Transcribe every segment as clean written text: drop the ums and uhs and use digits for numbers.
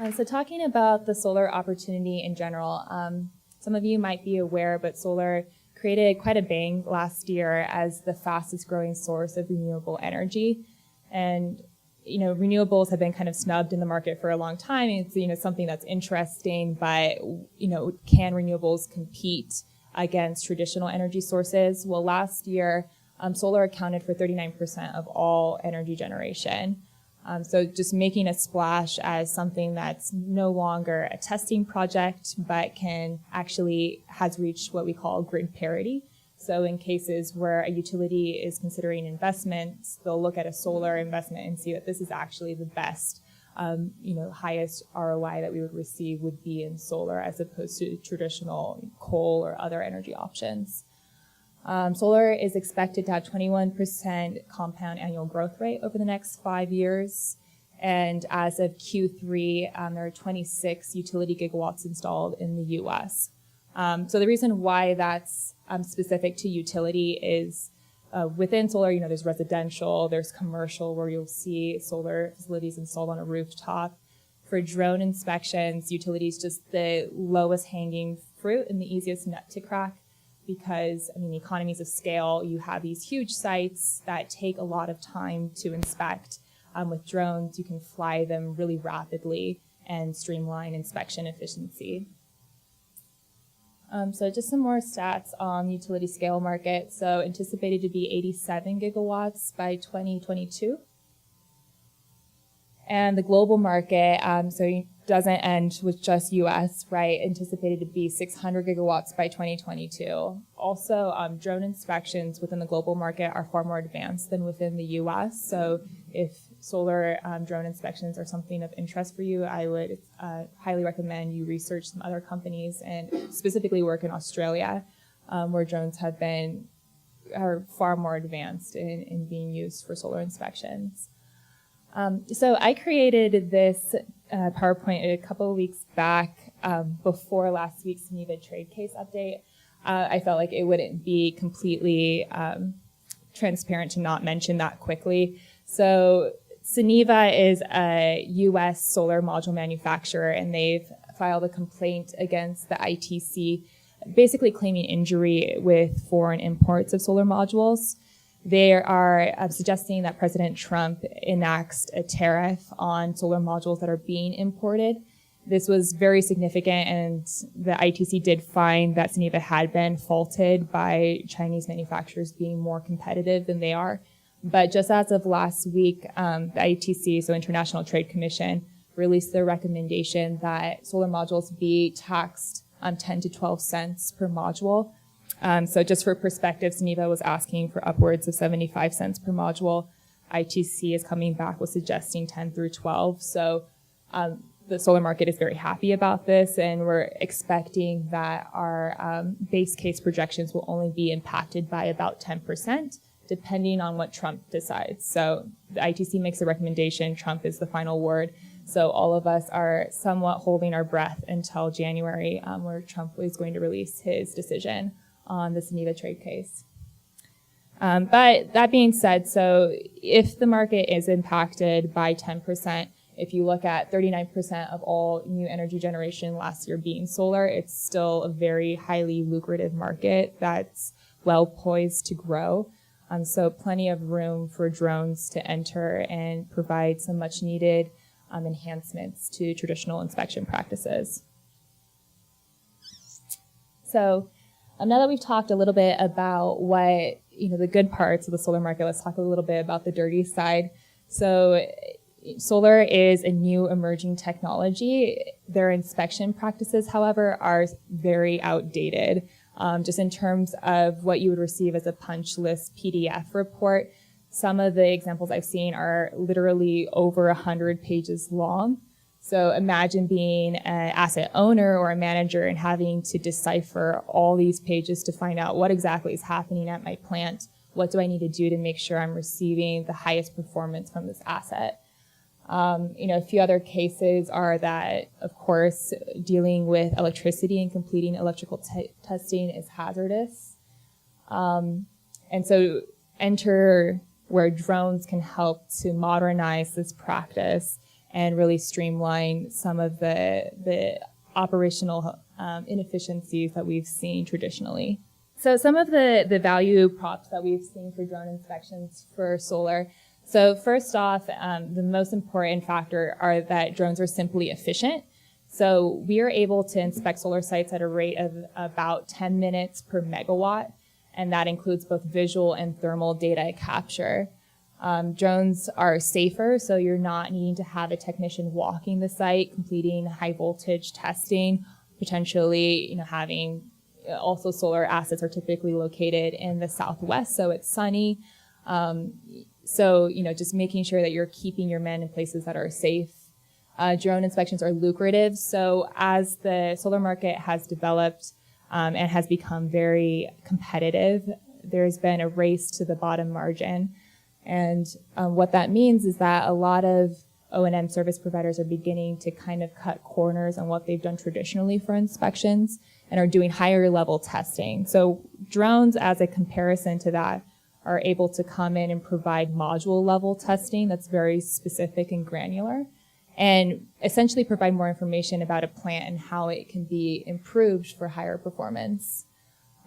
So talking about the solar opportunity in general, some of you might be aware, but solar created quite a bang last year as the fastest growing source of renewable energy. And, renewables have been kind of snubbed in the market for a long time. It's, something that's interesting, but, can renewables compete against traditional energy sources? Well, last year, solar accounted for 39% of all energy generation. So just making a splash as something that's no longer a testing project, but has reached what we call grid parity. So in cases where a utility is considering investments, they'll look at a solar investment and see that this is actually the best, highest ROI that we would receive would be in solar as opposed to traditional coal or other energy options. Solar is expected to have 21% compound annual growth rate over the next 5 years. And as of Q3, there are 26 utility gigawatts installed in the US. So the reason why that's specific to utility is within solar, there's residential, there's commercial where you'll see solar facilities installed on a rooftop. For drone inspections, utilities just the lowest hanging fruit and the easiest nut to crack. Because, economies of scale, you have these huge sites that take a lot of time to inspect. With drones, you can fly them really rapidly and streamline inspection efficiency. So just some more stats on the utility scale market. So anticipated to be 87 gigawatts by 2022. And the global market, so it doesn't end with just US, right? Anticipated to be 600 gigawatts by 2022. Also, drone inspections within the global market are far more advanced than within the US. So if solar drone inspections are something of interest for you, I would highly recommend you research some other companies and specifically work in Australia, where drones are far more advanced in being used for solar inspections. So I created this PowerPoint a couple of weeks back before last week's Suniva trade case update. I felt like it wouldn't be completely transparent to not mention that quickly. So Suniva is a U.S. solar module manufacturer, and they've filed a complaint against the ITC, basically claiming injury with foreign imports of solar modules. They are suggesting that President Trump enacts a tariff on solar modules that are being imported. This was very significant, and the ITC did find that Suniva had been faulted by Chinese manufacturers being more competitive than they are. But just as of last week, the ITC, so International Trade Commission, released their recommendation that solar modules be taxed 10 to 12 cents per module. So just for perspective, Suniva was asking for upwards of 75 cents per module. ITC is coming back with suggesting 10 through 12. So the solar market is very happy about this, and we're expecting that our base case projections will only be impacted by about 10%, depending on what Trump decides. So the ITC makes a recommendation, Trump is the final word. So all of us are somewhat holding our breath until January, where Trump is going to release his decision on the Suniva trade case. But that being said, so if the market is impacted by 10%, if you look at 39% of all new energy generation last year being solar, it's still a very highly lucrative market that's well poised to grow. So plenty of room for drones to enter and provide some much needed enhancements to traditional inspection practices. So now that we've talked a little bit about what, the good parts of the solar market, let's talk a little bit about the dirty side. So solar is a new emerging technology. Their inspection practices, however, are very outdated. Just in terms of what you would receive as a punch list PDF report, some of the examples I've seen are literally over 100 pages long. So imagine being an asset owner or a manager and having to decipher all these pages to find out what exactly is happening at my plant. What do I need to do to make sure I'm receiving the highest performance from this asset? A few other cases are that, of course, dealing with electricity and completing electrical testing is hazardous. And so enter where drones can help to modernize this practice and really streamline some of the operational inefficiencies that we've seen traditionally. So some of the value props that we've seen for drone inspections for solar. So first off, the most important factor are that drones are simply efficient. So we are able to inspect solar sites at a rate of about 10 minutes per megawatt, and that includes both visual and thermal data capture. Drones are safer, so you're not needing to have a technician walking the site, completing high voltage testing, potentially, having also solar assets are typically located in the Southwest, so it's sunny. So, just making sure that you're keeping your men in places that are safe. Drone inspections are lucrative, so as the solar market has developed and has become very competitive, there's been a race to the bottom margin. And what that means is that a lot of O&M service providers are beginning to kind of cut corners on what they've done traditionally for inspections and are doing higher level testing. So drones, as a comparison to that, are able to come in and provide module level testing that's very specific and granular, and essentially provide more information about a plant and how it can be improved for higher performance.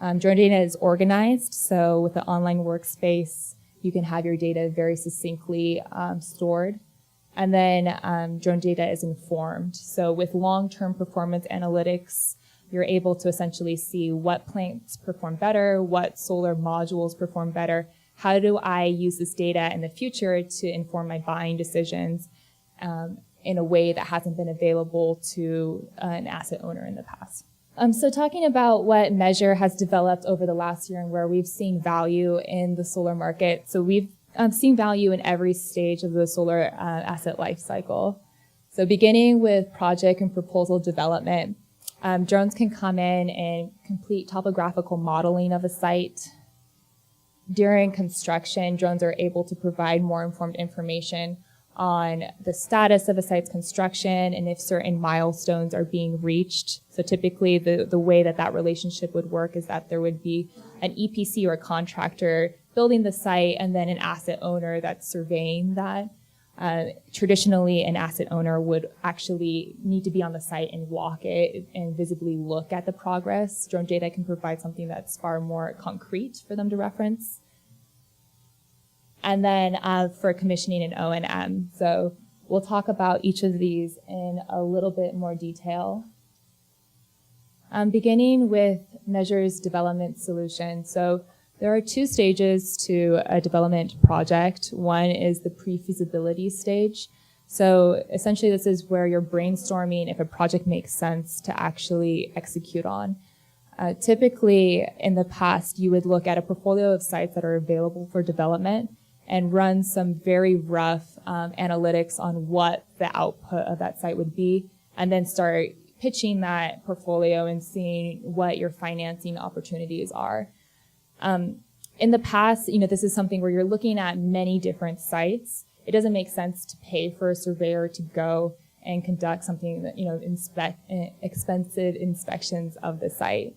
Drone data is organized, so with the online workspace, you can have your data very succinctly stored. And then drone data is informed. So with long-term performance analytics, you're able to essentially see what plants perform better, what solar modules perform better, how do I use this data in the future to inform my buying decisions in a way that hasn't been available to an asset owner in the past. So talking about what Measure has developed over the last year and where we've seen value in the solar market. So we've seen value in every stage of the solar asset life cycle. So beginning with project and proposal development, drones can come in and complete topographical modeling of a site. During construction, drones are able to provide more informed information on the status of a site's construction and if certain milestones are being reached. So typically the way that relationship would work is that there would be an EPC or a contractor building the site and then an asset owner that's surveying that. Traditionally, an asset owner would actually need to be on the site and walk it and visibly look at the progress. Drone data can provide something that's far more concrete for them to reference. And then for commissioning and O&M. So we'll talk about each of these in a little bit more detail. Beginning with Measure's development solution. So there are two stages to a development project. One is the pre-feasibility stage. So essentially this is where you're brainstorming if a project makes sense to actually execute on. Typically in the past, you would look at a portfolio of sites that are available for development and run some very rough analytics on what the output of that site would be, and then start pitching that portfolio and seeing what your financing opportunities are. In the past, this is something where you're looking at many different sites. It doesn't make sense to pay for a surveyor to go and conduct something that, expensive inspections of the site.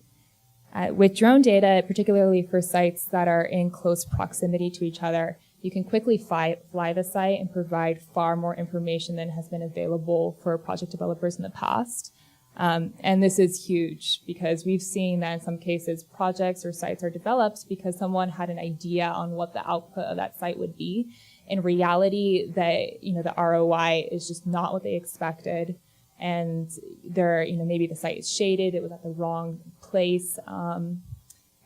With drone data, particularly for sites that are in close proximity to each other, you can quickly fly the site and provide far more information than has been available for project developers in the past. And this is huge because we've seen that in some cases projects or sites are developed because someone had an idea on what the output of that site would be. In reality, the ROI is just not what they expected. And maybe the site is shaded, it was at the wrong place.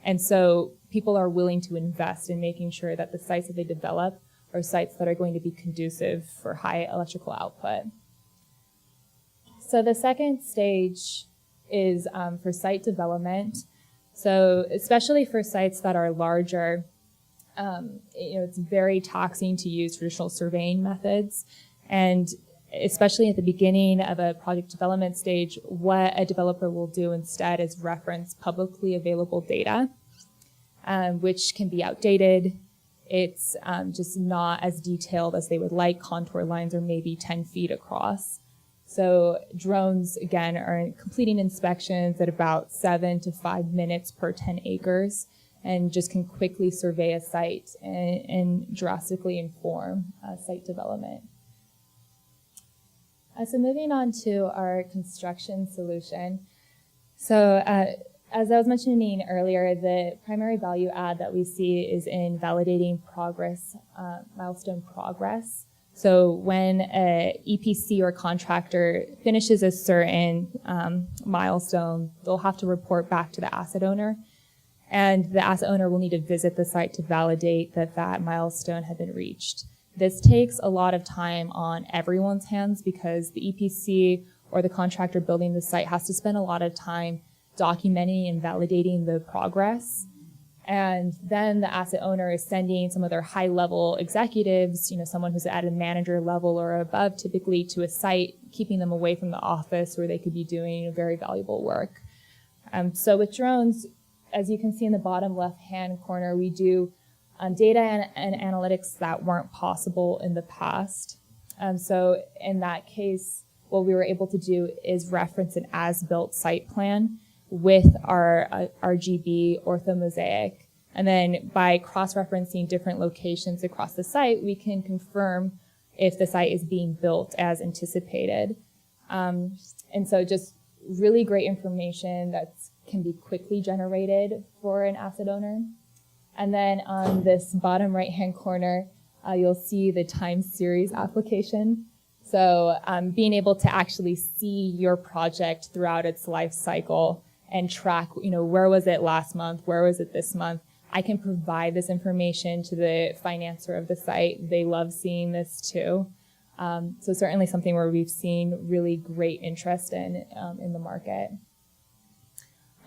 And so people are willing to invest in making sure that the sites that they develop are sites that are going to be conducive for high electrical output. So the second stage is for site development. So especially for sites that are larger, it's very taxing to use traditional surveying methods. And especially at the beginning of a project development stage, what a developer will do instead is reference publicly available data, which can be outdated. It's just not as detailed as they would like. Contour lines are maybe 10 feet across. So drones, again, are completing inspections at about 7 to 5 minutes per 10 acres and just can quickly survey a site and drastically inform site development. So moving on to our construction solution. So as I was mentioning earlier, the primary value add that we see is in validating progress, milestone progress. So when a EPC or contractor finishes a certain milestone, they'll have to report back to the asset owner. And the asset owner will need to visit the site to validate that that milestone had been reached. This takes a lot of time on everyone's hands because the EPC or the contractor building the site has to spend a lot of time documenting and validating the progress. And then the asset owner is sending some of their high-level executives, someone who's at a manager level or above, typically to a site, keeping them away from the office where they could be doing very valuable work. So with drones, as you can see in the bottom left-hand corner, we do data and analytics that weren't possible in the past. So in that case, what we were able to do is reference an as-built site plan with our RGB orthomosaic. And then by cross-referencing different locations across the site, we can confirm if the site is being built as anticipated. And so just really great information that can be quickly generated for an asset owner. And then on this bottom right-hand corner, you'll see the time series application. So being able to actually see your project throughout its life cycle and track, where was it last month, where was it this month. I can provide this information to the financer of the site. They love seeing this too. So certainly something where we've seen really great interest in the market.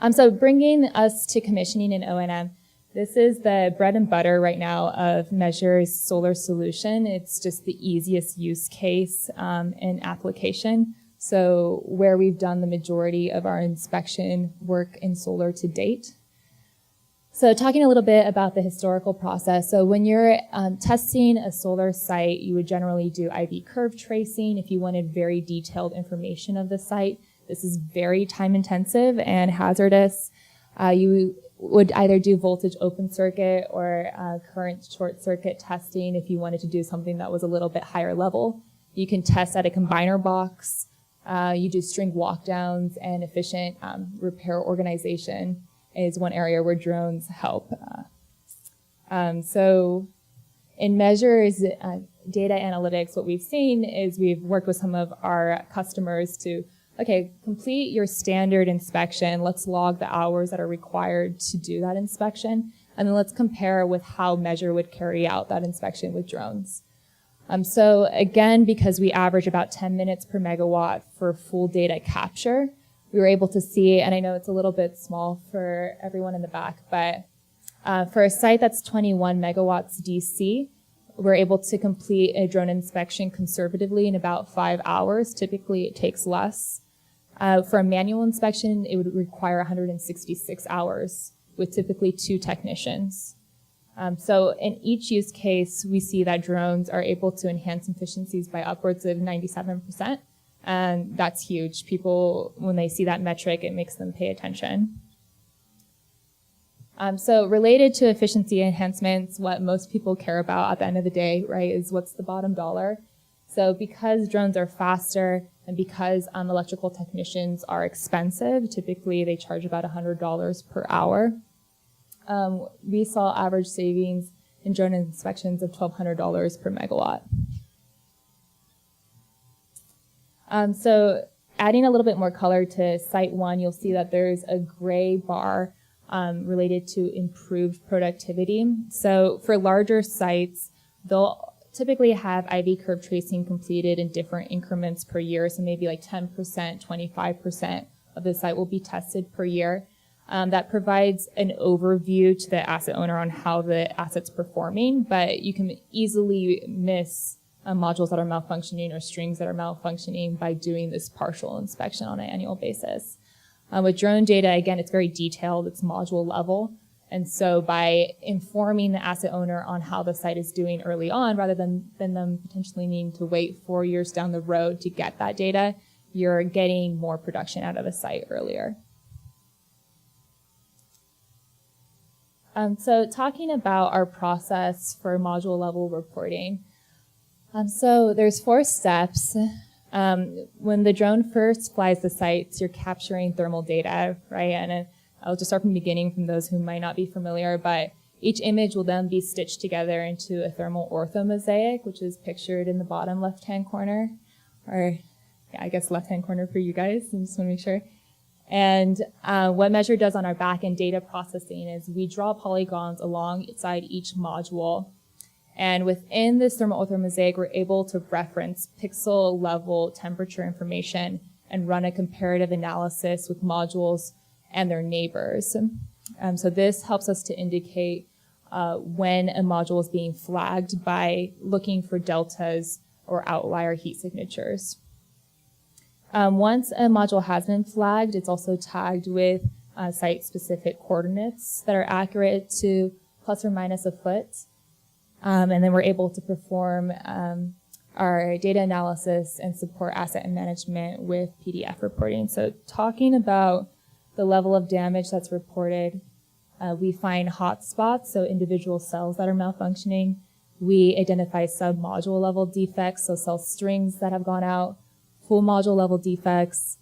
So bringing us to commissioning and O&M, this is the bread and butter right now of Measure's solar solution. It's just the easiest use case and application. So where we've done the majority of our inspection work in solar to date. So talking a little bit about the historical process. So when you're testing a solar site, you would generally do IV curve tracing if you wanted very detailed information of the site. This is very time intensive and hazardous. You would either do voltage open circuit or current short circuit testing if you wanted to do something that was a little bit higher level. You can test at a combiner box. You do string walkdowns, and efficient repair organization is one area where drones help. So in Measure's data analytics, what we've seen is we've worked with some of our customers to, okay, complete your standard inspection. Let's log the hours that are required to do that inspection. And then let's compare with how Measure would carry out that inspection with drones. So again, because we average about 10 minutes per megawatt for full data capture, we were able to see, and I know it's a little bit small for everyone in the back, but for a site that's 21 megawatts DC, we're able to complete a drone inspection conservatively in about 5 hours. Typically, it takes less. For a manual inspection, it would require 166 hours with typically 2 technicians. So in each use case, we see that drones are able to enhance efficiencies by upwards of 97%. And that's huge. People, when they see that metric, it makes them pay attention. So related to efficiency enhancements, what most people care about at the end of the day, right, is what's the bottom dollar. So because drones are faster and because electrical technicians are expensive, typically they charge about $100 per hour. We saw average savings in drone inspections of $1,200 per megawatt. So adding a little bit more color to Site 1, you'll see that there's a gray bar related to improved productivity. So for larger sites, they'll typically have IV curve tracing completed in different increments per year. So maybe like 10%, 25% of the site will be tested per year. That provides an overview to the asset owner on how the asset's performing, but you can easily miss modules that are malfunctioning or strings that are malfunctioning by doing this partial inspection on an annual basis. With drone data, again, it's very detailed, it's module level. And so by informing the asset owner on how the site is doing early on, rather than them potentially needing to wait 4 years down the road to get that data, you're getting more production out of the site earlier. So talking about our process for module level reporting. So there's 4 steps. When the drone first flies the sites, you're capturing thermal data, right? And I'll just start from the beginning from those who might not be familiar, but each image will then be stitched together into a thermal orthomosaic, which is pictured in the bottom left-hand corner, or yeah, I guess left-hand corner for you guys. I just want to make sure. And what Measure does on our back-end data processing is we draw polygons alongside each module. And within this thermal orthomosaic, we're able to reference pixel level temperature information and run a comparative analysis with modules and their neighbors. So this helps us to indicate when a module is being flagged by looking for deltas or outlier heat signatures. Once a module has been flagged, it's also tagged with site-specific coordinates that are accurate to plus or minus a foot. And then we're able to perform our data analysis and support asset management with PDF reporting. So talking about the level of damage that's reported, we find hotspots, so individual cells that are malfunctioning. We identify sub-module level defects, so cell strings that have gone out, full module level defects,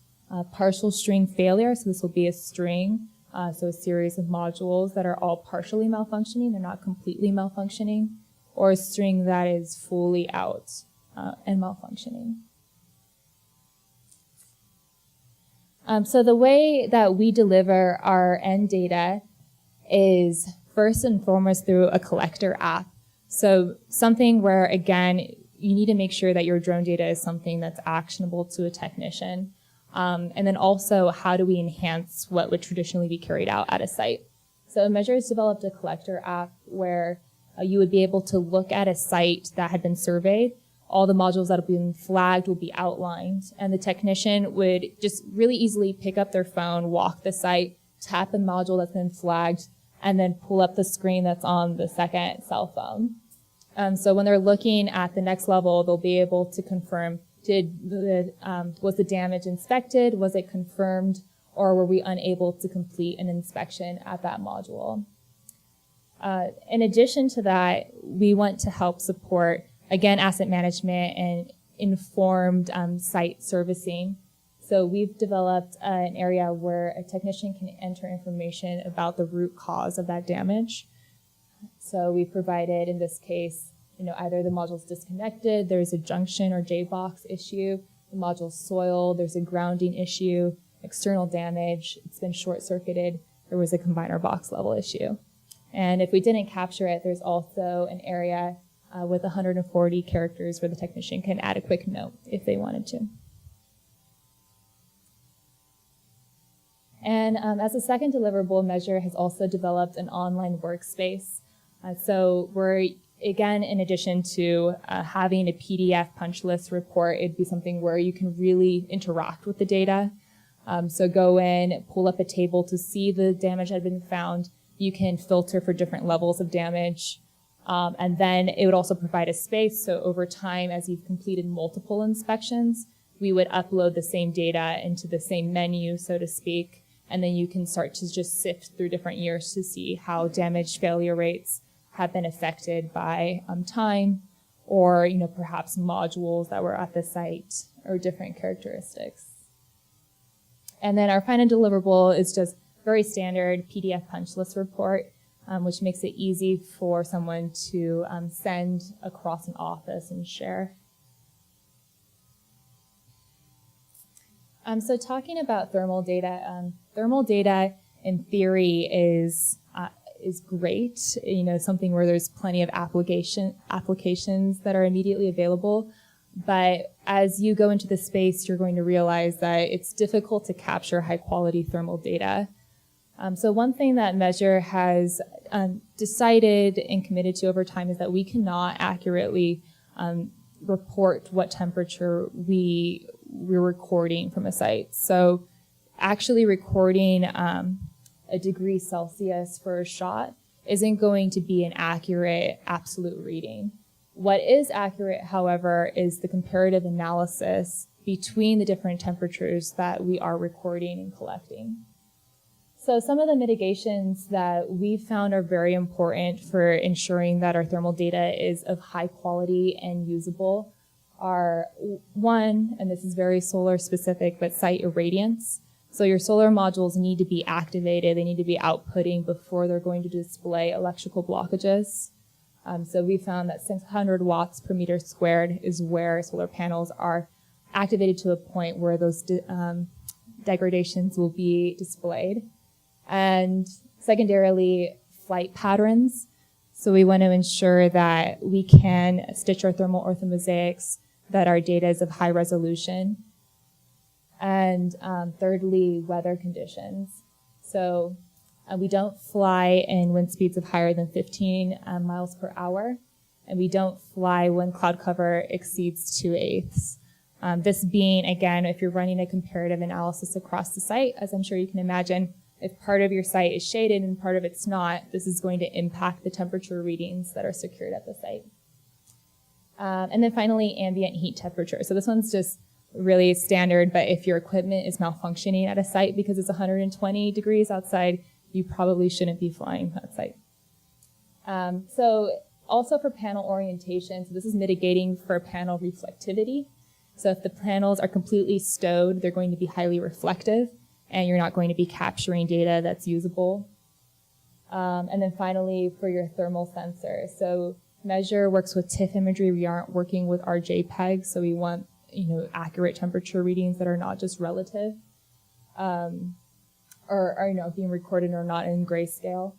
partial string failure, so this will be a string, so a series of modules that are all partially malfunctioning, they're not completely malfunctioning, or a string that is fully out and malfunctioning. So the way that we deliver our end data is first and foremost through a collector app. So something where, again, you need to make sure that your drone data is something that's actionable to a technician. And then also, how do we enhance what would traditionally be carried out at a site? So Measure has developed a collector app where you would be able to look at a site that had been surveyed. All the modules that have been flagged will be outlined, and the technician would just really easily pick up their phone, walk the site, tap the module that's been flagged, and then pull up the screen that's on the second cell phone. So when they're looking at the next level, they'll be able to confirm, was the damage inspected, was it confirmed, or were we unable to complete an inspection at that module? In addition to that, we want to help support, again, asset management and informed site servicing. So we've developed an area where a technician can enter information about the root cause of that damage. So we provided, in this case, either the module's disconnected, there's a junction or J-box issue, the module's soiled, there's a grounding issue, external damage, it's been short-circuited, there was a combiner box level issue. And if we didn't capture it, there's also an area with 140 characters where the technician can add a quick note if they wanted to. And as a second deliverable, Measure has also developed an online workspace. So we're, again, in addition to having a PDF punch list report, it'd be something where you can really interact with the data. So go in, pull up a table to see the damage that had been found. You can filter for different levels of damage. And then it would also provide a space. So over time, as you've completed multiple inspections, we would upload the same data into the same menu, so to speak. And then you can start to just sift through different years to see how damage failure rates have been affected by time or, perhaps modules that were at the site or different characteristics. And then our final deliverable is just very standard PDF punch list report, which makes it easy for someone to send across an office and share. So talking about thermal data in theory is great. Something where there's plenty of applications that are immediately available. But as you go into the space, you're going to realize that it's difficult to capture high quality thermal data. So one thing that Measure has decided and committed to over time is that we cannot accurately report what temperature we're recording from a site. So actually recording a degree Celsius for a shot isn't going to be an accurate absolute reading. What is accurate, however, is the comparative analysis between the different temperatures that we are recording and collecting. So some of the mitigations that we've found are very important for ensuring that our thermal data is of high quality and usable are one, and this is very solar specific, but site irradiance. So your solar modules need to be activated. They need to be outputting before they're going to display electrical blockages. So we found that 600 watts per meter squared is where solar panels are activated to a point where those degradations will be displayed. And secondarily, flight patterns. So we want to ensure that we can stitch our thermal orthomosaics, that our data is of high resolution. And thirdly, weather conditions. So we don't fly in wind speeds of higher than 15 miles per hour, and we don't fly when cloud cover exceeds 2/8. This being, again, if you're running a comparative analysis across the site, as I'm sure you can imagine, if part of your site is shaded and part of it's not, this is going to impact the temperature readings that are secured at the site. And then finally, ambient heat temperature. So this one's just really standard, but if your equipment is malfunctioning at a site because it's 120 degrees outside, you probably shouldn't be flying that site. So also for panel orientation, so this is mitigating for panel reflectivity. So if the panels are completely stowed, they're going to be highly reflective, and you're not going to be capturing data that's usable. And then finally, for your thermal sensor. So Measure works with TIFF imagery. We aren't working with our JPEG, so we want accurate temperature readings that are not just relative, or being recorded or not in grayscale.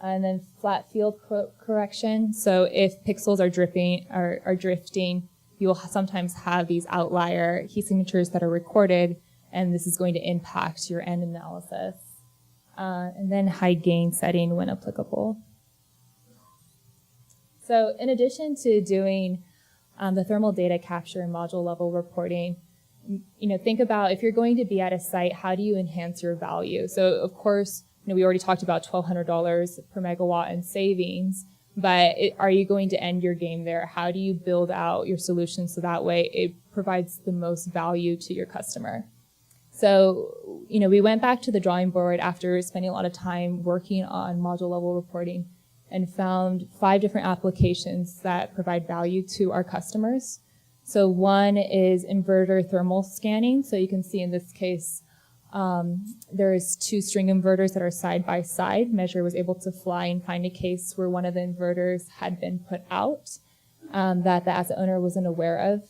And then flat field correction. So if pixels are drifting, you will sometimes have these outlier heat signatures that are recorded, and this is going to impact your end analysis. And then high gain setting when applicable. So in addition to doing the thermal data capture and module level reporting, think about if you're going to be at a site, how do you enhance your value? So of course, we already talked about $1,200 per megawatt in savings, but are you going to end your game there? How do you build out your solution so that way it provides the most value to your customer? So, we went back to the drawing board after spending a lot of time working on module level reporting and found 5 different applications that provide value to our customers. So one is inverter thermal scanning. So you can see in this case, there's 2 string inverters that are side by side. Measure was able to fly and find a case where one of the inverters had been put out that the asset owner wasn't aware of.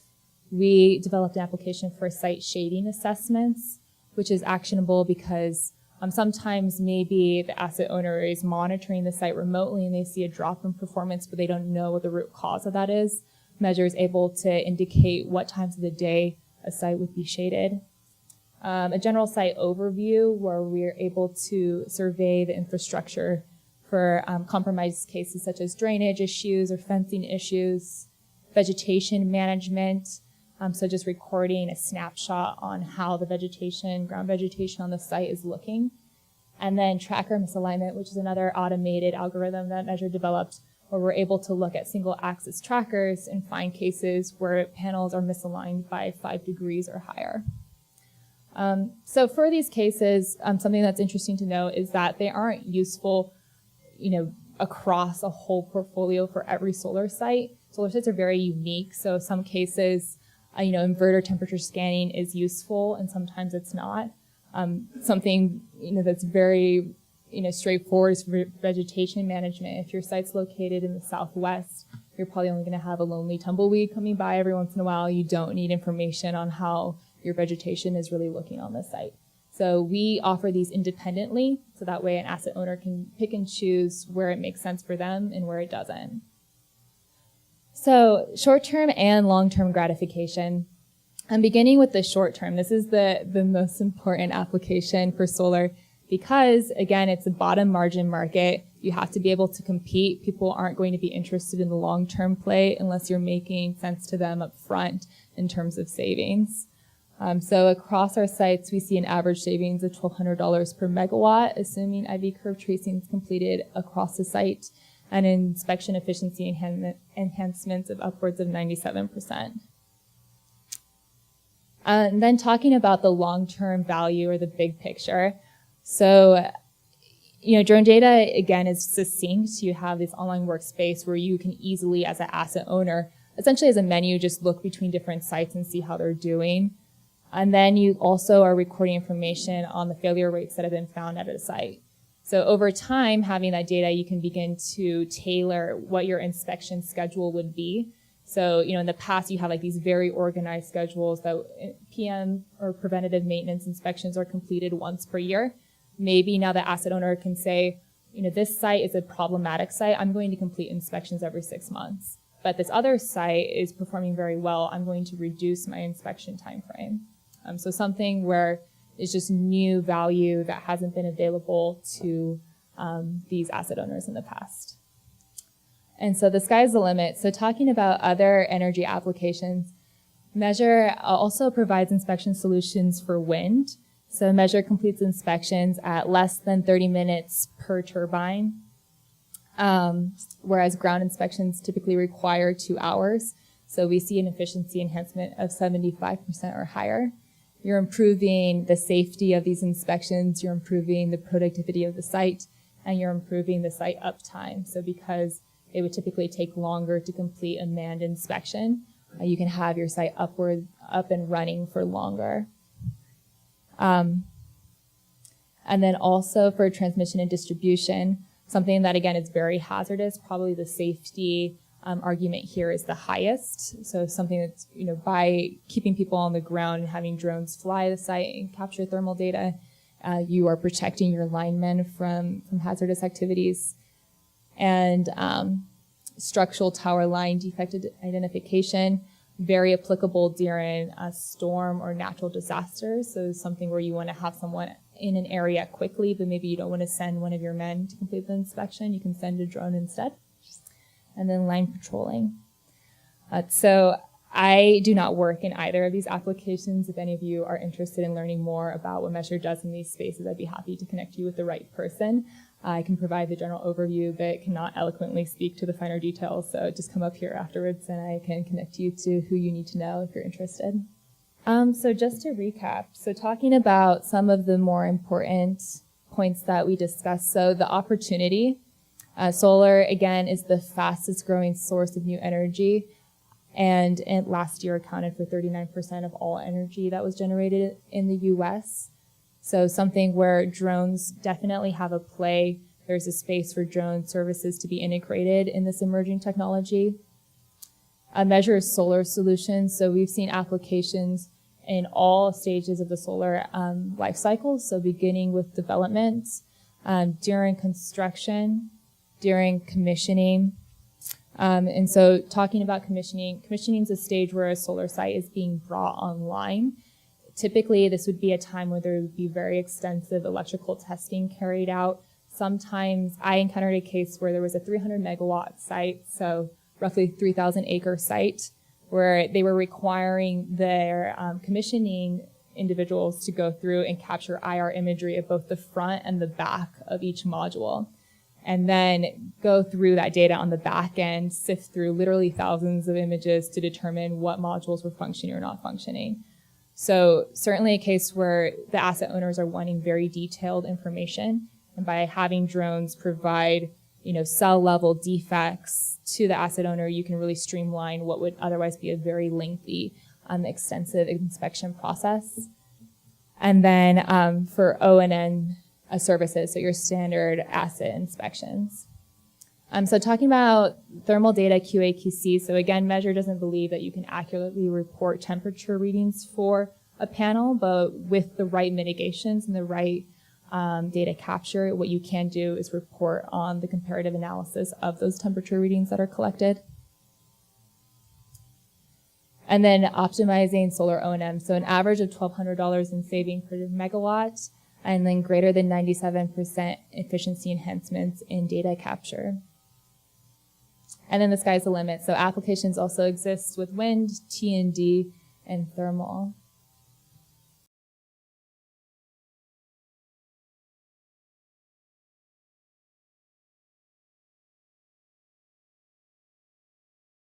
We developed an application for site shading assessments, which is actionable because sometimes maybe the asset owner is monitoring the site remotely and they see a drop in performance, but they don't know what the root cause of that is. Measure is able to indicate what times of the day a site would be shaded. A general site overview where we're able to survey the infrastructure for compromised cases such as drainage issues or fencing issues, vegetation management, so just recording a snapshot on how the vegetation, ground vegetation on the site is looking. And then tracker misalignment, which is another automated algorithm that Measure developed, where we're able to look at single axis trackers and find cases where panels are misaligned by 5 degrees or higher. So for these cases, something that's interesting to know is that they aren't useful, across a whole portfolio for every solar site. Solar sites are very unique, so some cases, inverter temperature scanning is useful, and sometimes it's not. Something that's very straightforward is vegetation management. If your site's located in the Southwest, you're probably only going to have a lonely tumbleweed coming by every once in a while. You don't need information on how your vegetation is really looking on the site. So we offer these independently, so that way an asset owner can pick and choose where it makes sense for them and where it doesn't. So short-term and long-term gratification. I'm beginning with the short-term. This is the most important application for solar because, again, it's a bottom margin market. You have to be able to compete. People aren't going to be interested in the long-term play unless you're making sense to them up front in terms of savings. So across our sites, we see an average savings of $1,200 per megawatt, assuming IV curve tracing is completed across the site, and inspection efficiency enhancements of upwards of 97%. And then talking about the long-term value or the big picture. So, drone data, again, is succinct. You have this online workspace where you can easily, as an asset owner, essentially as a menu, just look between different sites and see how they're doing. And then you also are recording information on the failure rates that have been found at a site. So over time, having that data, you can begin to tailor what your inspection schedule would be. So, in the past, you have like these very organized schedules that PM or preventative maintenance inspections are completed once per year. Maybe now the asset owner can say, this site is a problematic site. I'm going to complete inspections every 6 months. But this other site is performing very well. I'm going to reduce my inspection time frame. So something where it's just new value that hasn't been available to these asset owners in the past. And so the sky's the limit. So talking about other energy applications, Measure also provides inspection solutions for wind. So Measure completes inspections at less than 30 minutes per turbine, whereas ground inspections typically require 2 hours. So we see an efficiency enhancement of 75% or higher. You're improving the safety of these inspections, you're improving the productivity of the site, and you're improving the site uptime. So because it would typically take longer to complete a manned inspection, you can have your site up and running for longer. And then also for transmission and distribution, something that again is very hazardous, probably the safety argument here is the highest. So something that's, by keeping people on the ground and having drones fly the site and capture thermal data, you are protecting your linemen from hazardous activities. And structural tower line defect identification, very applicable during a storm or natural disasters. So something where you want to have someone in an area quickly, but maybe you don't want to send one of your men to complete the inspection. You can send a drone instead. And then line patrolling. So I do not work in either of these applications. If any of you are interested in learning more about what Measure does in these spaces, I'd be happy to connect you with the right person. I can provide the general overview, but cannot eloquently speak to the finer details. So just come up here afterwards and I can connect you to who you need to know if you're interested. So just to recap, so talking about some of the more important points that we discussed. So the opportunity, solar, again, is the fastest growing source of new energy. And last year accounted for 39% of all energy that was generated in the US. So something where drones definitely have a play. There's a space for drone services to be integrated in this emerging technology. Measure solar solutions. So we've seen applications in all stages of the solar life cycle. So beginning with development, during construction, during commissioning. And so talking about commissioning is a stage where a solar site is being brought online. Typically, this would be a time where there would be very extensive electrical testing carried out. Sometimes I encountered a case where there was a 300 megawatt site, so roughly 3,000 acre site, where they were requiring their commissioning individuals to go through and capture IR imagery of both the front and the back of each module, and then go through that data on the back end, sift through literally thousands of images to determine what modules were functioning or not functioning. So certainly a case where the asset owners are wanting very detailed information, and by having drones provide, cell level defects to the asset owner, you can really streamline what would otherwise be a very lengthy, extensive inspection process. And then for O&M services, so your standard asset inspections. So talking about thermal data QA/QC, so again, Measure doesn't believe that you can accurately report temperature readings for a panel, but with the right mitigations and the right data capture, what you can do is report on the comparative analysis of those temperature readings that are collected. And then optimizing solar O&M, so an average of $1,200 in saving per megawatt, and then greater than 97% efficiency enhancements in data capture. And then the sky's the limit. So applications also exist with wind, T&D, and thermal.